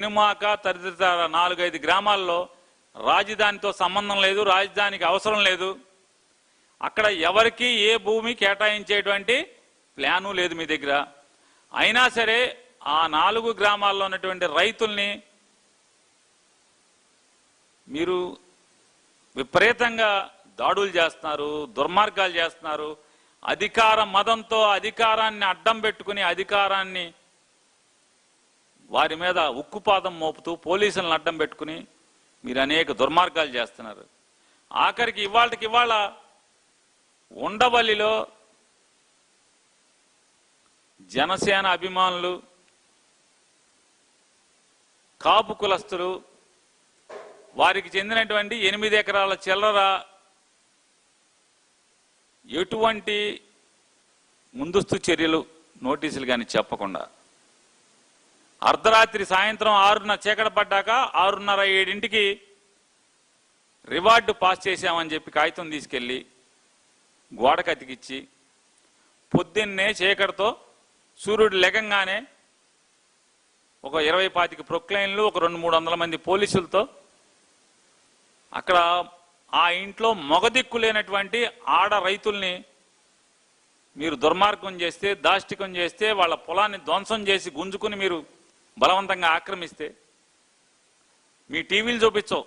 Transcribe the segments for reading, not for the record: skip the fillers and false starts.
పెనుమాక తదితర 4-5 గ్రామాల్లో రాజధానితో సంబంధం లేదు, రాజధానికి అవసరం లేదు. అక్కడ ఎవరికి ఏ భూమి కేటాయించేటువంటి ప్లాను లేదు మీ దగ్గర. అయినా సరే ఆ 4 గ్రామాల్లో ఉన్నటువంటి రైతుల్ని మీరు విపరీతంగా దాడులు చేస్తున్నారు, దుర్మార్గాలు చేస్తున్నారు. అధికార మదంతో అధికారాన్ని అడ్డం పెట్టుకుని అధికారాన్ని వారి మీద ఉక్కుపాదం మోపుతూ పోలీసులను అడ్డం పెట్టుకుని మీరు అనేక దుర్మార్గాలు చేస్తున్నారు. ఆఖరికి ఇవాళ ఉండవల్లిలో జనసేన అభిమానులు, కాపు కులస్తులు, వారికి చెందినటువంటి 8 ఎకరాల చిల్లర ఎటువంటి ముందస్తు చర్యలు నోటీసులు కానీ చెప్పకుండా అర్ధరాత్రి సాయంత్రం 6:30 చీకటి పడ్డాక 6:30-7 రివార్డు పాస్ చేశామని చెప్పి కాగితం తీసుకెళ్ళి గోడకు అతికిచ్చి పొద్దున్నే చీకటితో సూర్యుడు లెగంగానే ఒక 20-25 ప్రొక్లైన్లు, ఒక 200-300 మంది పోలీసులతో అక్కడ ఆ ఇంట్లో మొగదిక్కు లేనటువంటి ఆడ రైతుల్ని మీరు దుర్మార్గం చేస్తే, దాష్టికం చేస్తే, వాళ్ళ పొలాన్ని ధ్వంసం చేసి గుంజుకుని మీరు బలవంతంగా ఆక్రమిస్తే మీ టీవీలు చూపించవు,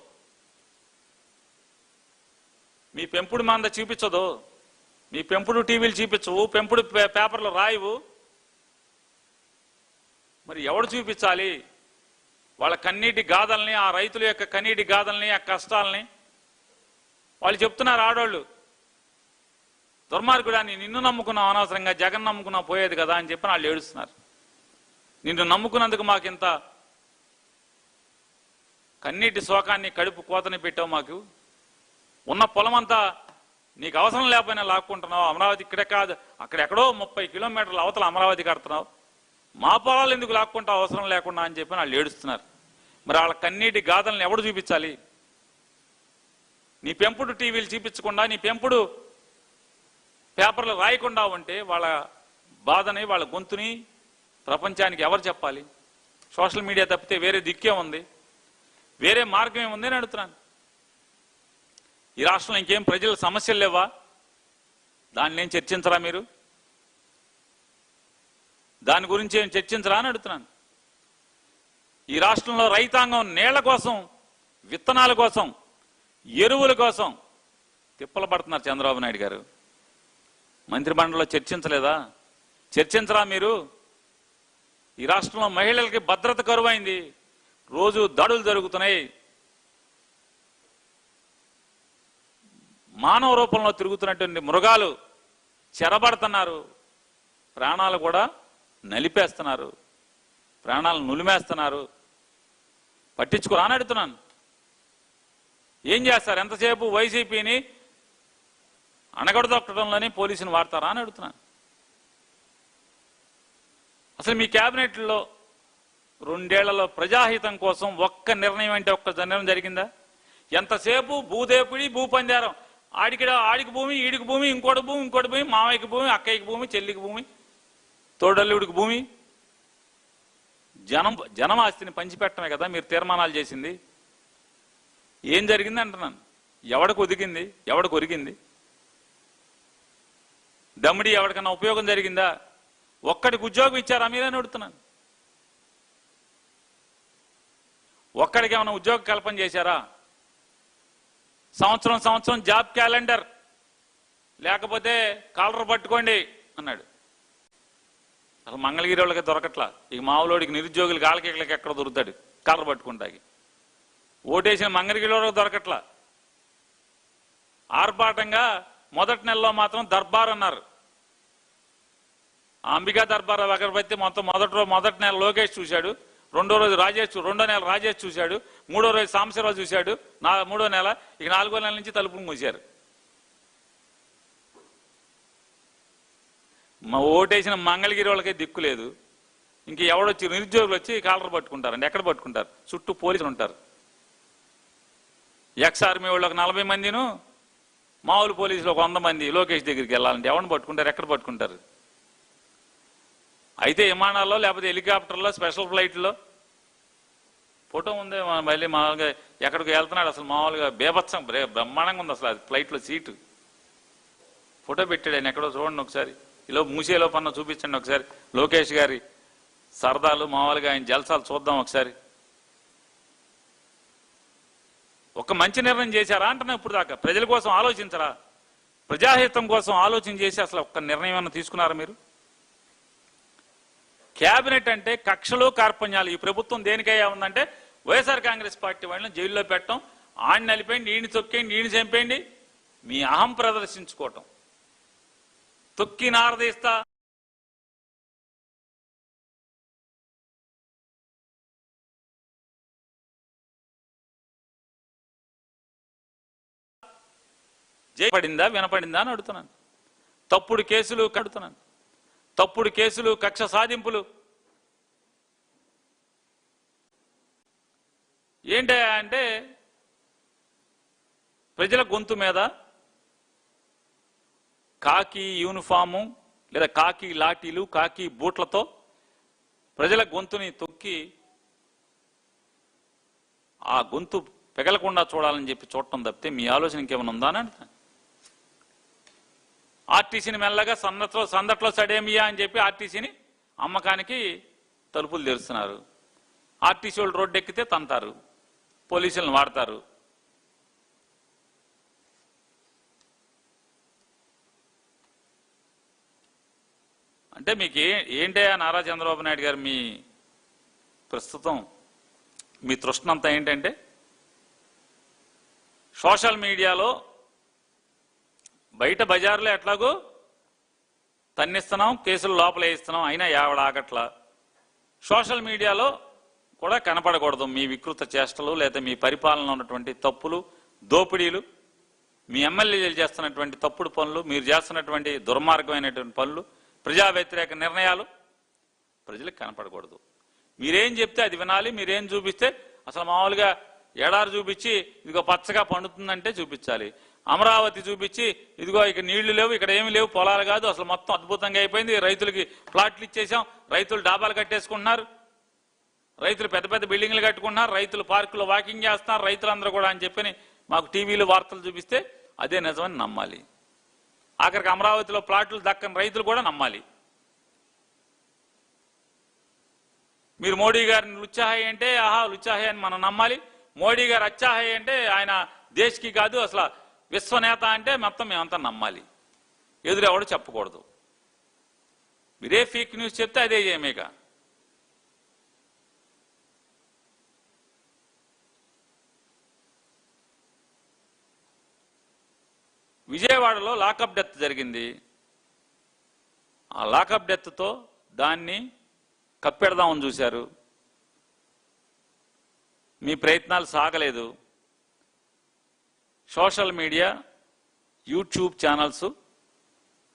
మీ పెంపుడు మంద చూపించదు, మీ పెంపుడు టీవీలు చూపించవు, పెంపుడు పేపర్లు రాయవు. మరి ఎవడు చూపించాలి? వాళ్ళ కన్నీటి గాథల్ని, ఆ రైతుల యొక్క కన్నీటి గాథల్ని, ఆ కష్టాలని వాళ్ళు చెప్తున్నారు. ఆడవాళ్ళు దుర్మార్గుడాన్ని నిన్ను నమ్ముకున్నావు, అనవసరంగా జగన్ నమ్ముకున్నావు పోయేది కదా అని చెప్పి వాళ్ళు ఏడుస్తున్నారు. నిన్ను నమ్ముకున్నందుకు మాకు ఇంత కన్నీటి శోకాన్ని, కడుపు కోతని పెట్టావు. మాకు ఉన్న పొలమంతా నీకు అవసరం లేకపోయినా లాక్కుంటున్నావు. అమరావతి ఇక్కడే కాదు, అక్కడెక్కడో 30 కిలోమీటర్ల అవతల అమరావతి కడుతున్నావు. మా పొలాలు ఎందుకు లాక్కుంటావు అవసరం లేకుండా అని చెప్పి వాళ్ళు ఏడుస్తున్నారు. మరి వాళ్ళ కన్నీటి గాథలను ఎవడు చూపించాలి? నీ పెంపుడు టీవీలు చూపించకుండా, నీ పెంపుడు పేపర్లు రాయకుండా ఉంటే వాళ్ళ బాధని, వాళ్ళ గొంతుని ప్రపంచానికి ఎవరు చెప్పాలి? సోషల్ మీడియా తప్పితే వేరే దిక్కే ఉంది, వేరే మార్గం ఏముంది అని అడుగుతున్నాను. ఈ రాష్ట్రంలో ఇంకేం ప్రజల సమస్యలు లేవా? దాన్ని ఏం చర్చించరా మీరు? దాని గురించి ఏం చర్చించరా అని అడుగుతున్నాను. ఈ రాష్ట్రంలో రైతాంగం నీళ్ల కోసం, విత్తనాల కోసం, ఎరువుల కోసం తిప్పలు పడుతున్నారు. చంద్రబాబు నాయుడు గారు మంత్రిమండలిలో చర్చించలేదా? చర్చించరా మీరు? ఈ రాష్ట్రంలో మహిళలకి భద్రత కరువైంది, రోజు దాడులు జరుగుతున్నాయి, మానవ రూపంలో తిరుగుతున్నటువంటి మృగాలు చెరబడుతున్నారు, ప్రాణాలు కూడా నలిపేస్తున్నారు, ప్రాణాలను నులిమేస్తున్నారు. పట్టించుకోరా అని అడుగుతున్నాను. ఏం చేస్తారు? ఎంతసేపు వైసీపీని అణగడదొక్కడంలోనే పోలీసుని వాడతారా అని అడుగుతున్నాను. అసలు మీ క్యాబినెట్లో 2 ఏళ్లలో ప్రజాహితం కోసం ఒక్క నిర్ణయం అంటే ఒక్క నిర్ణయం జరిగిందా? ఎంతసేపు భూదేపుడి, భూపంజారం, ఆడికి భూమి, ఈడికి భూమి, ఇంకోటి భూమి, మామయ్యకి భూమి, అక్కయ్యకి భూమి, చెల్లికి భూమి, తోడల్లుడికి భూమి. జనం ఆస్తిని పంచిపెట్టమే కదా మీరు తీర్మానాలు చేసింది. ఏం జరిగింది అంటున్నాను. ఎవడికి ఒదిగింది? ఎవడికి ఒరిగింది? దమ్మిడి ఎవరికన్నా ఉపయోగం జరిగిందా? ఒక్కడికి ఉద్యోగం ఇచ్చారా మీరని అడుగుతున్నాను. ఒక్కడికి ఏమైనా ఉద్యోగ కల్పన చేశారా? సంవత్సరం జాబ్ క్యాలెండర్ లేకపోతే కాలర్ పట్టుకోండి అన్నాడు. అసలు మంగళగిరి వాళ్ళకి దొరకట్లా. ఇక మావులోడికి నిరుద్యోగులకి ఆలకేళ్ళకి ఎక్కడ దొరుకుతాడు కాలర్ పట్టుకుంటాకి. ఓటేసిన మంగళగిరి వాళ్ళకి దొరకట్లా. ఆర్భాటంగా మొదటి నెలలో మాత్రం దర్బార్ అన్నారు. అంబికా దర్బార్ అగరబత్తి మొదటి నెల లోకేష్ చూశాడు, రెండో నెల రాజేష్ చూశాడు, మూడో రోజు సాంబశివరావు చూశాడు, మూడో నెల, ఇక 4వ నెల నుంచి తలుపులు మూసారు. మా ఓటేసిన మంగళగిరి వాళ్ళకే దిక్కు లేదు. ఇంక ఎవడొచ్చి నిరుద్యోగులు వచ్చి కాలర్ పట్టుకుంటారండి. ఎక్కడ పట్టుకుంటారు? చుట్టూ పోలీసులు ఉంటారు. ఎక్స్ ఆర్మీ వాళ్ళు ఒక 40 మందిను, మామూలు పోలీసులు ఒక 100 మంది లోకేష్ దగ్గరికి వెళ్ళాలంటే ఎవరిని పట్టుకుంటారు? ఎక్కడ పట్టుకుంటారు? అయితే విమానాల్లో లేకపోతే హెలికాప్టర్లో, స్పెషల్ ఫ్లైట్లో ఫోటో ఉంది మళ్ళీ మామూలుగా ఎక్కడికి వెళ్తున్నాడు అసలు మామూలుగా బేభత్సం బ్రహ్మాండంగా ఉంది అసలు అది ఫ్లైట్లో సీటు ఫోటో పెట్టాడు ఆయన ఎక్కడో చూడండి ఒకసారి ఇలా మూసేలో పన్న చూపించండి ఒకసారి లోకేష్ గారి సరదాలు మామూలుగా ఆయన జల్సాలు చూద్దాం ఒకసారి ఒక మంచి నిర్ణయం చేశారా అంటున్నా ఇప్పుడు దాకా ప్రజల కోసం ఆలోచించరా ప్రజాహితం కోసం ఆలోచన చేసి అసలు ఒక్క నిర్ణయం అన్న తీసుకున్నారా మీరు క్యాబినెట్ అంటే కక్షలు కార్పణ్యాలు ఈ ప్రభుత్వం దేనికయ్యా ఉందంటే వైఎస్ఆర్ కాంగ్రెస్ పార్టీ వాళ్ళని జైల్లో పెట్టడం ఆడిని నలిపేయండి ఈయన తొక్కేయండి ఈయన చంపేయండి మీ అహం ప్రదర్శించుకోవటం తొక్కి నారదీస్తా పడిందా వినపడిందా అని అడుగుతున్నాను తప్పుడు కేసులు కడుతున్నాను తప్పుడు కేసులు కక్ష సాధింపులు ఏంటి అంటే ప్రజల గొంతు మీద కాకి యూనిఫాము లేదా కాకి లాఠీలు కాకి బూట్లతో ప్రజల గొంతుని తొక్కి ఆ గొంతు పెగలకుండా చూడాలని చెప్పి చూడటం తప్పితే మీ ఆలోచన ఇంకేమైనా ఉందా అని అంటున్నాను ఆర్టీసీని మెల్లగా సందట్లో సడేమియా అని చెప్పి ఆర్టీసీని అమ్మకానికి తలుపులు తెరుస్తున్నారు ఆర్టీసీ వాళ్ళు రోడ్డు ఎక్కితే తంతారు పోలీసులను వాడతారు అంటే మీకు ఏంటయ్యా నారా చంద్రబాబు నాయుడు గారు మీ ప్రస్తుతం మీ తృష్ణంతా ఏంటంటే సోషల్ మీడియాలో బయట బజార్లో ఎట్లాగో తన్నిస్తున్నాం కేసులు లోపల వేయిస్తున్నాం అయినా యావడ ఆగట్లా సోషల్ మీడియాలో కూడా కనపడకూడదు మీ వికృత చేష్టలు లేదా మీ పరిపాలన ఉన్నటువంటి తప్పులు దోపిడీలు మీ ఎమ్మెల్యేలు చేస్తున్నటువంటి తప్పుడు పనులు మీరు చేస్తున్నటువంటి దుర్మార్గమైనటువంటి పనులు ప్రజా వ్యతిరేక నిర్ణయాలు ప్రజలకు కనపడకూడదు మీరేం చెప్తే అది వినాలి మీరేం చూపిస్తే అసలు మామూలుగా ఎడారి చూపించి ఇదిగో పచ్చగా పండుతుందంటే చూపించాలి అమరావతి చూపించి ఇదిగో ఇక్కడ నీళ్లు లేవు ఇక్కడ ఏమి లేవు పొలాలు కాదు అసలు మొత్తం అద్భుతంగా అయిపోయింది రైతులకి ప్లాట్లు ఇచ్చేసాం రైతులు డాబాలు కట్టేసుకుంటున్నారు రైతులు పెద్ద పెద్ద బిల్డింగ్లు కట్టుకుంటున్నారు రైతులు పార్కులో వాకింగ్ చేస్తున్నారు రైతులందరూ కూడా అని చెప్పని మాకు టీవీలో వార్తలు చూపిస్తే అదే నిజమని నమ్మాలి ఆఖరికి అమరావతిలో ప్లాట్లు దక్కని రైతులు కూడా నమ్మాలి మీరు మోడీ గారిని లుచ్చాహాయి అంటే ఆహా లుచ్చాహాయి అని మనం నమ్మాలి మోడీ గారు అచ్చాహాయి అంటే ఆయన దేశ్కి కాదు అసలు విశ్వనేత అంటే మొత్తం మేమంతా నమ్మాలి ఎదురెవడు చెప్పకూడదు మీరే ఫేక్ న్యూస్ చెప్తే అదే చేయమేగా విజయవాడలో లాకప్ డెత్ జరిగింది ఆ లాకప్ డెత్తో దాన్ని కప్పెడదామని చూశారు మీ ప్రయత్నాలు సాగలేదు సోషల్ మీడియా యూట్యూబ్ ఛానల్స్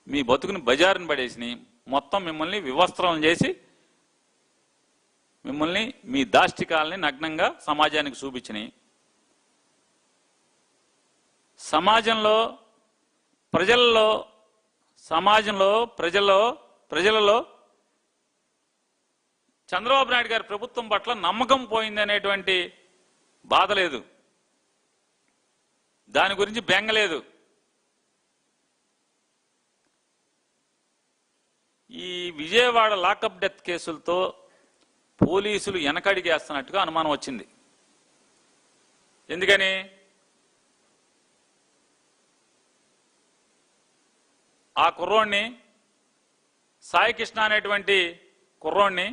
మీ బతుకుని బజారుని పడేసినాయి మొత్తం మిమ్మల్ని వివస్త్రం చేసి మిమ్మల్ని మీ దాష్టికాలని నగ్నంగా సమాజానికి చూపించినాయి సమాజంలో ప్రజలలో చంద్రబాబు నాయుడు గారి ప్రభుత్వం పట్ల నమ్మకం పోయిందనేటువంటి బాధ లేదు దాని గురించి బెంగలేదు ఈ విజయవాడ లాకప్ డెత్ కేసులతో పోలీసులు వెనకడిగేస్తున్నట్టుగా అనుమానం వచ్చింది ఎందుకని ఆ కుర్రోడ్ని సాయి కృష్ణ అనేటువంటి కుర్రోడ్ని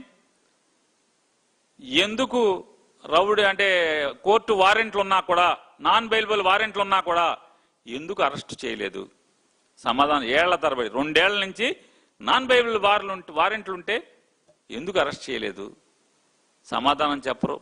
ఎందుకు రౌడీ అంటే కోర్టు వారెంట్లు ఉన్నా కూడా నాన్ బెయిలబుల్ వారెంట్లు ఉన్నా కూడా ఎందుకు అరెస్ట్ చేయలేదు సమాధానం ఏళ్ల తరబడి 2 ఏళ్ల నుంచి నాన్ బెయిలబుల్ వారెంట్లు ఉంటే ఎందుకు అరెస్ట్ చేయలేదు సమాధానం చెప్పరు